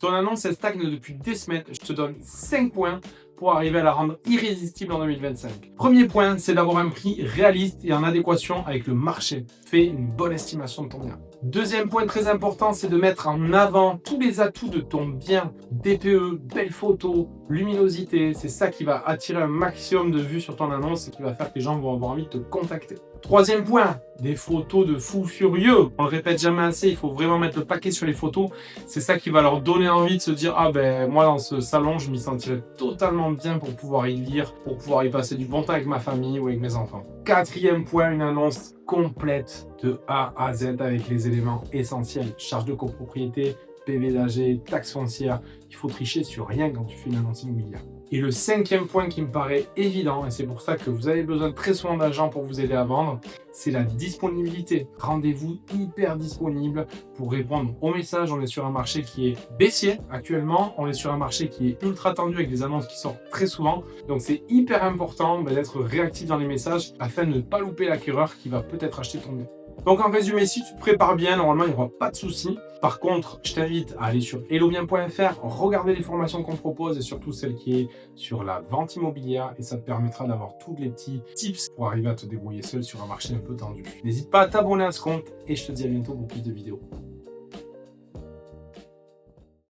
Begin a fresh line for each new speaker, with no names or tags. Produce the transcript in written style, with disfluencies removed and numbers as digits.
Ton annonce, elle stagne depuis des semaines. Je te donne 5 points pour arriver à la rendre irrésistible en 2025. Premier point, c'est d'avoir un prix réaliste et en adéquation avec le marché. Fais une bonne estimation de ton bien. Deuxième point très important, c'est de mettre en avant tous les atouts de ton bien. DPE, belles photos, luminosité. C'est ça qui va attirer un maximum de vues sur ton annonce et qui va faire que les gens vont avoir envie de te contacter. Troisième point, des photos de fous furieux. On le répète jamais assez, il faut vraiment mettre le paquet sur les photos. C'est ça qui va leur donner envie de se dire « Ah ben moi dans ce salon, je m'y sentirais totalement bien pour pouvoir y lire, pour pouvoir y passer du bon temps avec ma famille ou avec mes enfants. » Quatrième point, une annonce complète de A à Z avec les éléments essentiels. Charges de copropriété, PV d'AG, taxes foncières. Il faut tricher sur rien quand tu fais une annonce immobilière. Et le cinquième point qui me paraît évident, et c'est pour ça que vous avez besoin très souvent d'agents pour vous aider à vendre, c'est la disponibilité. Rendez-vous hyper disponible pour répondre aux messages. On est sur un marché qui est baissier actuellement. On est sur un marché qui est ultra tendu avec des annonces qui sortent très souvent. Donc c'est hyper important d'être réactif dans les messages afin de ne pas louper l'acquéreur qui va peut-être acheter ton bien. Donc en résumé, si tu te prépares bien, normalement il n'y aura pas de souci. Par contre, je t'invite à aller sur hellobien.fr, regarder les formations qu'on propose et surtout celle qui est sur la vente immobilière et ça te permettra d'avoir tous les petits tips pour arriver à te débrouiller seul sur un marché un peu tendu. N'hésite pas à t'abonner à ce compte et je te dis à bientôt pour plus de vidéos.